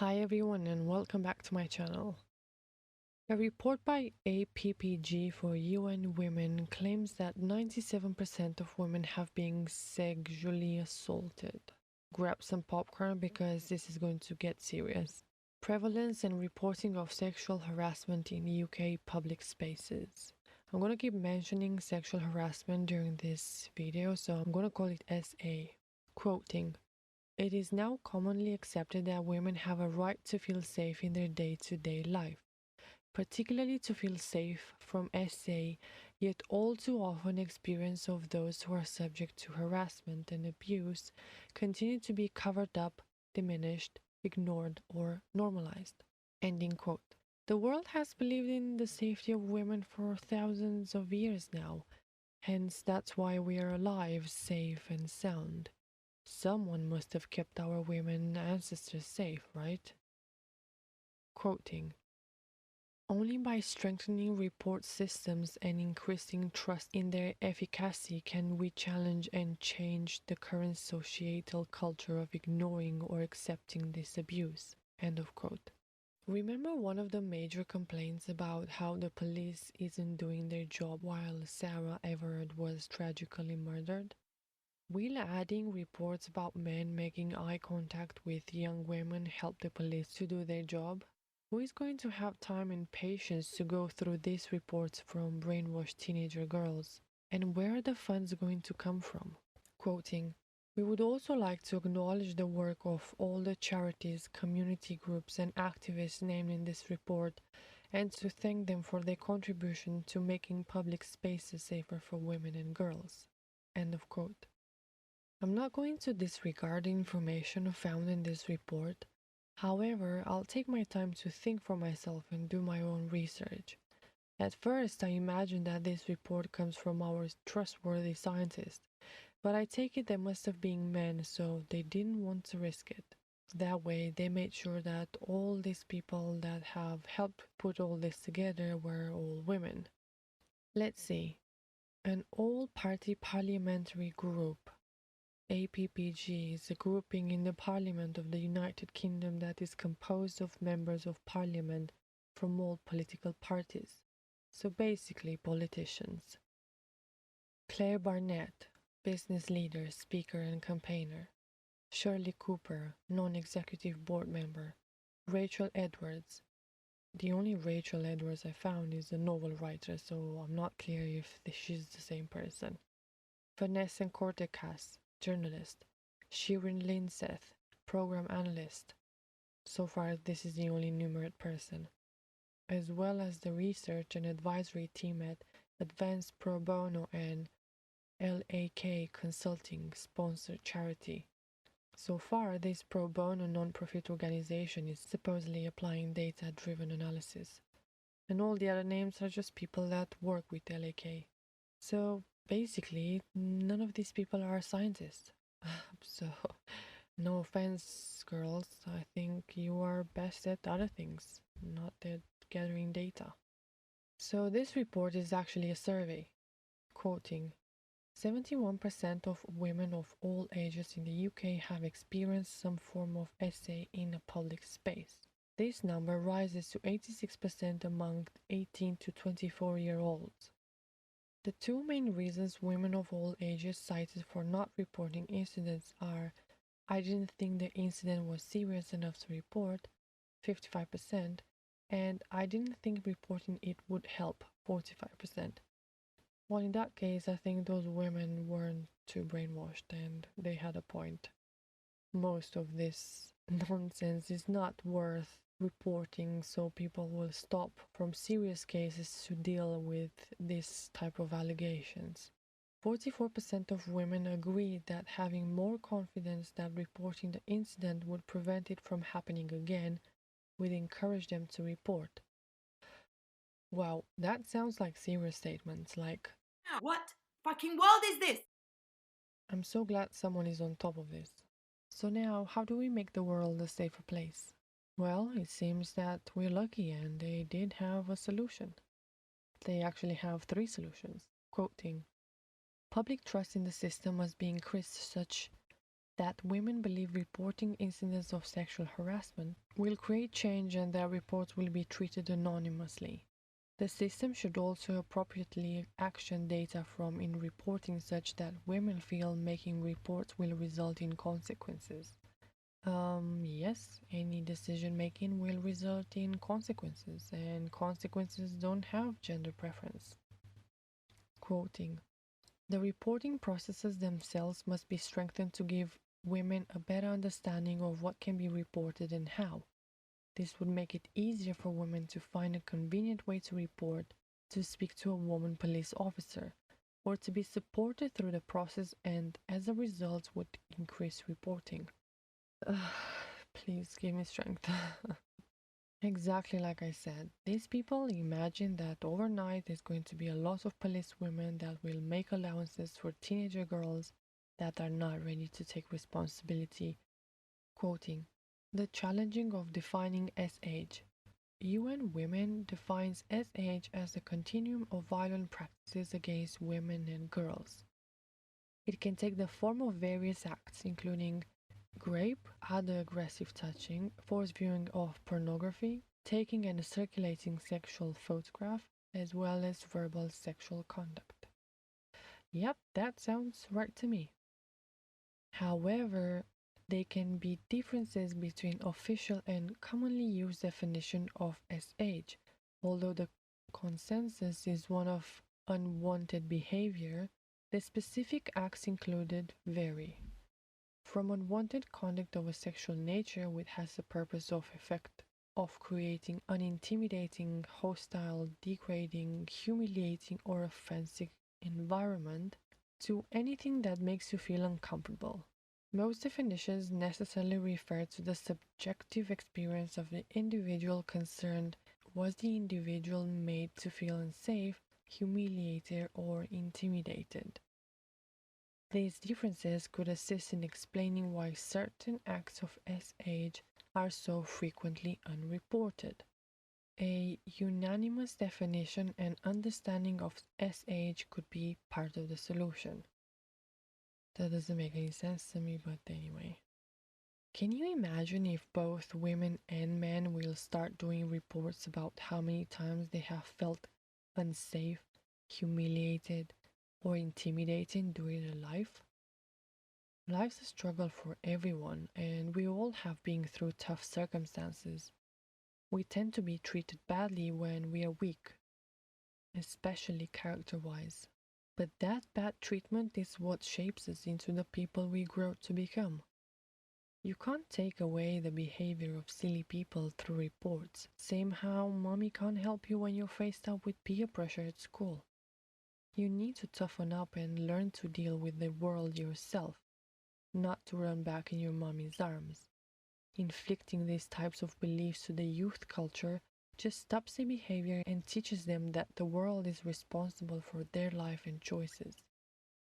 Hi everyone and welcome back to my channel. A report by APPG for UN Women claims that 97% of women have been sexually assaulted. Grab some popcorn because this is going to get serious. Prevalence and reporting of sexual harassment in UK public spaces. I'm going to keep mentioning sexual harassment during this video, so I'm going to call it SA. Quoting, "It is now commonly accepted that women have a right to feel safe in their day-to-day life, particularly to feel safe from SA, yet all too often experience of those who are subject to harassment and abuse continue to be covered up, diminished, ignored, or normalized." Ending quote. The world has believed in the safety of women for thousands of years now, hence that's why we are alive, safe, and sound. Someone must have kept our women ancestors safe, right? Quoting, "Only by strengthening report systems and increasing trust in their efficacy can we challenge and change the current societal culture of ignoring or accepting this abuse." End of quote. Remember one of the major complaints about how the police isn't doing their job while Sarah Everard was tragically murdered? Will adding reports about men making eye contact with young women help the police to do their job? Who is going to have time and patience to go through these reports from brainwashed teenager girls? And where are the funds going to come from? Quoting, "We would also like to acknowledge the work of all the charities, community groups, and activists named in this report, and to thank them for their contribution to making public spaces safer for women and girls." End of quote. I'm not going to disregard the information found in this report. However, I'll take my time to think for myself and do my own research. At first, I imagined that this report comes from our trustworthy scientists, but I take it they must have been men, so they didn't want to risk it. That way, they made sure that all these people that have helped put all this together were all women. Let's see. An all-party parliamentary group. APPG is a grouping in the Parliament of the United Kingdom that is composed of members of Parliament from all political parties, so basically politicians. Claire Barnett, business leader, speaker and campaigner. Shirley Cooper, non-executive board member. Rachel Edwards. The only Rachel Edwards I found is a novel writer, so I'm not clear if she's the same person. Vanessa Cortecas, journalist. Shirin Linseth, program analyst. So far, this is the only numerate person. As well as the research and advisory team at Advanced Pro Bono and LAK Consulting sponsored charity. So far, this pro bono non-profit organization is supposedly applying data-driven analysis. And all the other names are just people that work with LAK. So basically, none of these people are scientists. So, no offense, girls, I think you are best at other things, not at gathering data. So, this report is actually a survey. Quoting, 71% of women of all ages in the UK have experienced some form of SA in a public space. This number rises to 86% among 18 to 24-year-olds. The two main reasons women of all ages cited for not reporting incidents are: "I didn't think the incident was serious enough to report," 55%, and "I didn't think reporting it would help," 45%. Well, in that case, I think those women weren't too brainwashed and they had a point. Most of this nonsense is not worth reporting, so people will stop from serious cases to deal with this type of allegations. 44% of women agreed that having more confidence that reporting the incident would prevent it from happening again would encourage them to report. Wow, that sounds like serious statements, like, What fucking world is this? I'm so glad someone is on top of this. So now, how do we make the world a safer place? Well, it seems that we're lucky and they did have a solution. They actually have three solutions. Quoting, "Public trust in the system must be increased such that women believe reporting incidents of sexual harassment will create change and their reports will be treated anonymously. The system should also appropriately action data from in reporting such that women feel making reports will result in consequences. Yes, any decision making will result in consequences, and consequences don't have gender preference. Quoting: the reporting processes themselves must be strengthened to give women a better understanding of what can be reported and how. This would make it easier for women to find a convenient way to report, to speak to a woman police officer, or to be supported through the process, and as a result would increase reporting. Please give me strength. Exactly like I said, these people imagine that overnight there's going to be a lot of police women that will make allowances for teenager girls that are not ready to take responsibility. Quoting: the challenging of defining S-age. UN Women defines S-age as a continuum of violent practices against women and girls. It can take the form of various acts, including rape, other aggressive touching, forced viewing of pornography, taking and circulating sexual photograph, as well as verbal sexual conduct. Yep, that sounds right to me. However, there can be differences between official and commonly used definition of S-age. Although the consensus is one of unwanted behavior, the specific acts included vary. From unwanted conduct of a sexual nature which has the purpose of effect of creating an intimidating, hostile, degrading, humiliating, or offensive environment to anything that makes you feel uncomfortable. Most definitions necessarily refer to the subjective experience of the individual concerned. Was the individual made to feel unsafe, humiliated, or intimidated? These differences could assist in explaining why certain acts of S-age are so frequently unreported. A unanimous definition and understanding of S-age could be part of the solution. That doesn't make any sense to me, but anyway. Can you imagine if both women and men will start doing reports about how many times they have felt unsafe, humiliated, or intimidated during their life? Life's a struggle for everyone, and we all have been through tough circumstances. We tend to be treated badly when we are weak, especially character-wise. But that bad treatment is what shapes us into the people we grow to become. You can't take away the behavior of silly people through reports, same how mommy can't help you when you're faced up with peer pressure at school. You need to toughen up and learn to deal with the world yourself, not to run back in your mommy's arms. Inflicting these types of beliefs to the youth culture just stops the behavior and teaches them that the world is responsible for their life and choices.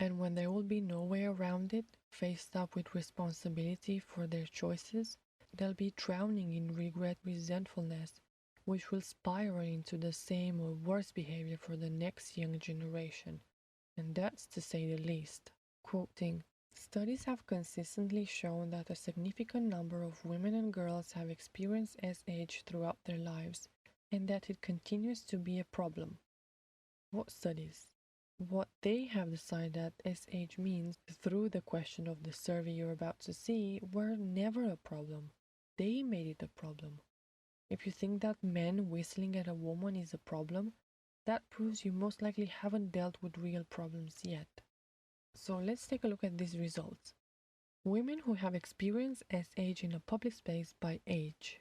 And when there will be no way around it, faced up with responsibility for their choices, they'll be drowning in regret, resentfulness, which will spiral into the same or worse behavior for the next young generation. And that's to say the least. Quoting: studies have consistently shown that a significant number of women and girls have experienced S-age throughout their lives, and that it continues to be a problem. What studies? What they have decided that S-age means through the question of the survey you're about to see were never a problem. They made it a problem. If you think that men whistling at a woman is a problem, that proves you most likely haven't dealt with real problems yet. So let's take a look at these results. Women who have experienced S-age in a public space by age.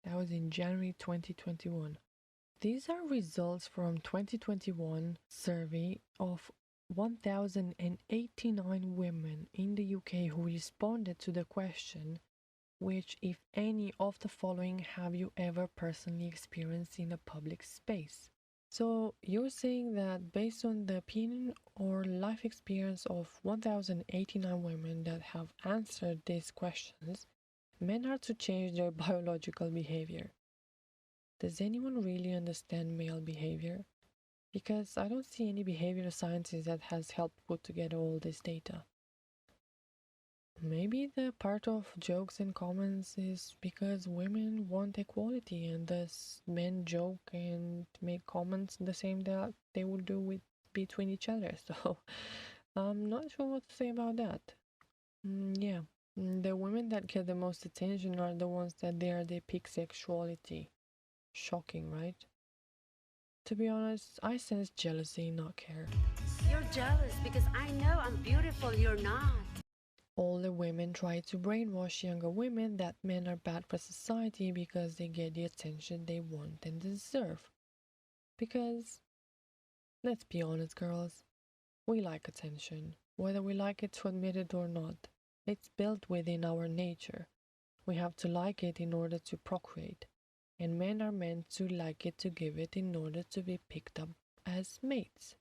That was in January 2021. These are results from 2021 survey of 1,089 women in the UK who responded to the question, which if any of the following have you ever personally experienced in a public space? So you're saying that based on the opinion or life experience of 1,089 women that have answered these questions, men are to change their biological behavior. Does anyone really understand male behavior? Because I don't see any behavioral scientist that has helped put together all this data. Maybe the part of jokes and comments is because women want equality and thus men joke and make comments the same that they would do with between each other. So I'm not sure what to say about that. Yeah, the women that get the most attention are the ones that dare their peak sexuality. Shocking, right? To be honest, I sense jealousy, not care. You're jealous because I know I'm beautiful, you're not. Older women try to brainwash younger women that men are bad for society because they get the attention they want and deserve. Because, let's be honest, girls, we like attention, whether we like it to admit it or not. It's built within our nature. We have to like it in order to procreate, and men are meant to like it to give it in order to be picked up as mates.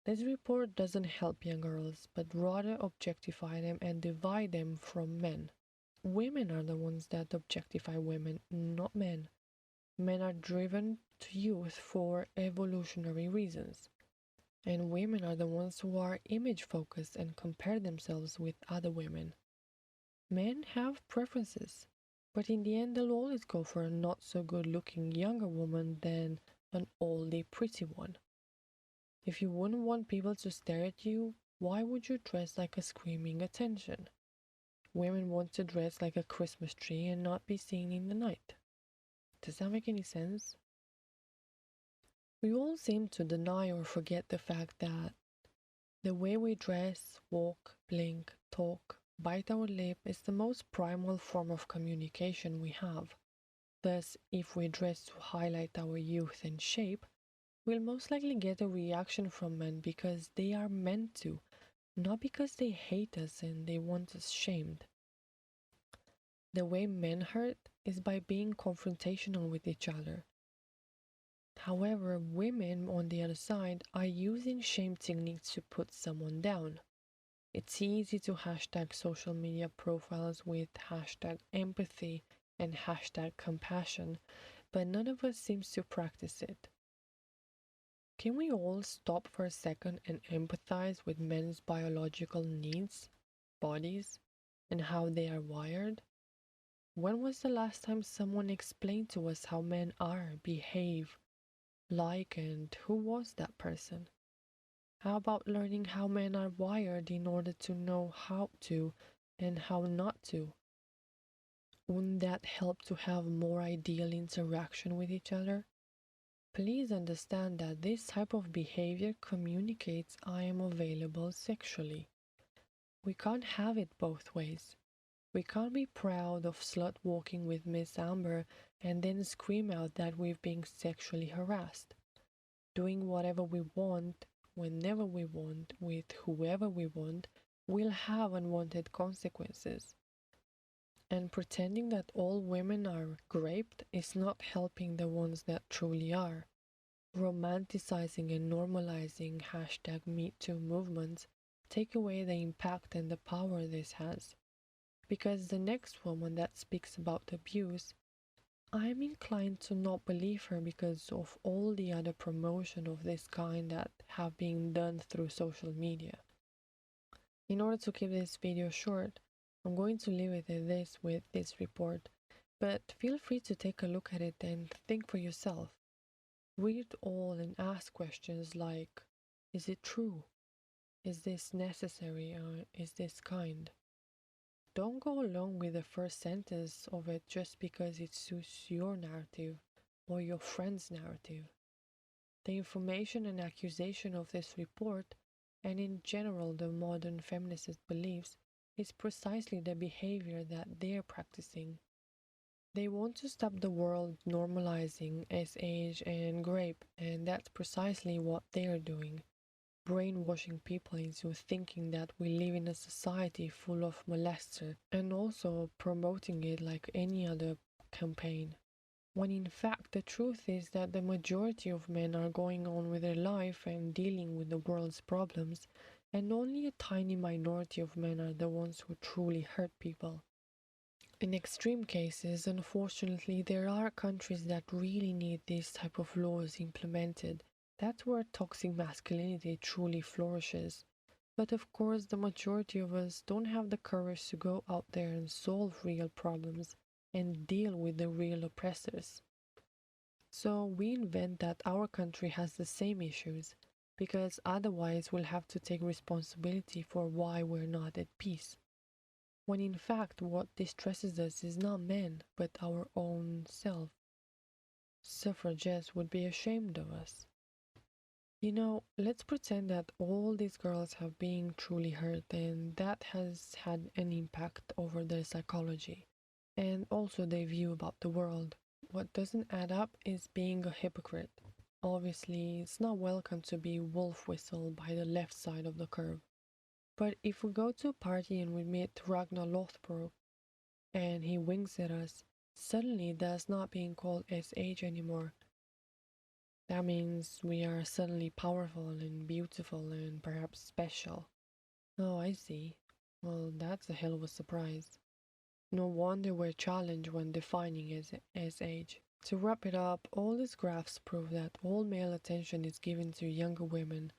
This report doesn't help young girls, but rather objectify them and divide them from men. Women are the ones that objectify women, not men. Men are driven to youth for evolutionary reasons, and women are the ones who are image focused and compare themselves with other women. Men have preferences, but in the end, they'll always go for a not so good looking younger woman than an oldie pretty one. If you wouldn't want people to stare at you, why would you dress like a screaming attention? Women want to dress like a Christmas tree and not be seen in the night. Does that make any sense? We all seem to deny or forget the fact that the way we dress, walk, blink, talk, bite our lip is the most primal form of communication we have. Thus, if we dress to highlight our youth and shape, we'll most likely get a reaction from men because they are meant to, not because they hate us and they want us shamed. The way men hurt is by being confrontational with each other. However, women on the other side are using shame techniques to put someone down. It's easy to hashtag social media profiles with hashtag empathy and hashtag compassion, but none of us seems to practice it. Can we all stop for a second and empathize with men's biological needs, bodies, and how they are wired? When was the last time someone explained to us how men are, behave, like, and who was that person? How about learning how men are wired in order to know how to and how not to? Wouldn't that help to have more ideal interaction with each other? Please understand that this type of behavior communicates I am available sexually. We can't have it both ways. We can't be proud of slut walking with Miss Amber and then scream out that we've been sexually harassed. Doing whatever we want, whenever we want, with whoever we want, will have unwanted consequences. And pretending that all women are raped is not helping the ones that truly are. Romanticizing and normalizing hashtag MeToo movements take away the impact and the power this has. Because the next woman that speaks about abuse, I'm inclined to not believe her because of all the other promotion of this kind that have been done through social media. In order to keep this video short, I'm going to leave it at this with this report, but feel free to take a look at it and think for yourself. Read it all and ask questions like, is it true? Is this necessary? Is this kind? Don't go along with the first sentence of it just because it suits your narrative or your friend's narrative. The information and accusation of this report, and in general the modern feminist beliefs, is precisely the behavior that they're practicing. They want to stop the world normalizing SH and grape, and that's precisely what they're doing. Brainwashing people into thinking that we live in a society full of molester and also promoting it like any other campaign. When in fact the truth is that the majority of men are going on with their life and dealing with the world's problems, and only a tiny minority of men are the ones who truly hurt people. In extreme cases, unfortunately, there are countries that really need these type of laws implemented. That's where toxic masculinity truly flourishes. But of course, the majority of us don't have the courage to go out there and solve real problems and deal with the real oppressors. So we invent that our country has the same issues, because otherwise we'll have to take responsibility for why we're not at peace. When in fact, what distresses us is not men, but our own self. Suffragettes would be ashamed of us. Let's pretend that all these girls have been truly hurt and that has had an impact over their psychology and also their view about the world. What doesn't add up is being a hypocrite. Obviously, it's not welcome to be wolf whistled by the left side of the curve. But if we go to a party and we meet Ragnar Lothbrok and he winks at us, suddenly that's not being called SH anymore. That means we are suddenly powerful and beautiful and perhaps special. Oh, I see. Well, that's a hell of a surprise. No wonder we're challenged when defining as age. To wrap it up, all these graphs prove that all male attention is given to younger women,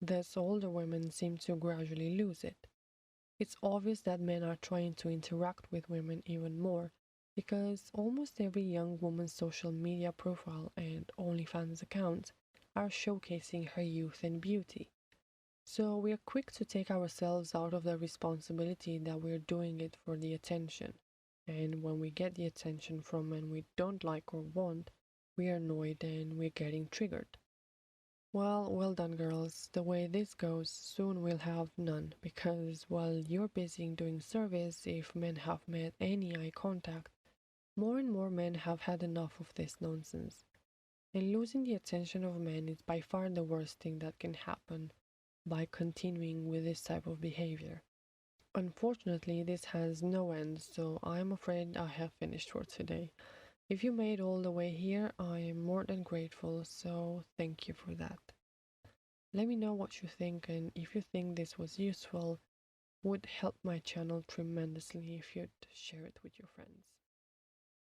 thus older women seem to gradually lose it. It's obvious that men are trying to interact with women even more, because almost every young woman's social media profile and OnlyFans account are showcasing her youth and beauty. So we are quick to take ourselves out of the responsibility that we're doing it for the attention. And when we get the attention from men we don't like or want, we are annoyed and we're getting triggered. Well done, girls. The way this goes, soon we'll have none, because while you're busy doing service, if men have made any eye contact, more and more men have had enough of this nonsense. And losing the attention of men is by far the worst thing that can happen by continuing with this type of behavior. Unfortunately, this has no end, so I'm afraid I have finished for today. If you made all the way here, I am more than grateful, so thank you for that. Let me know what you think, and if you think this was useful, would help my channel tremendously if you'd share it with your friends.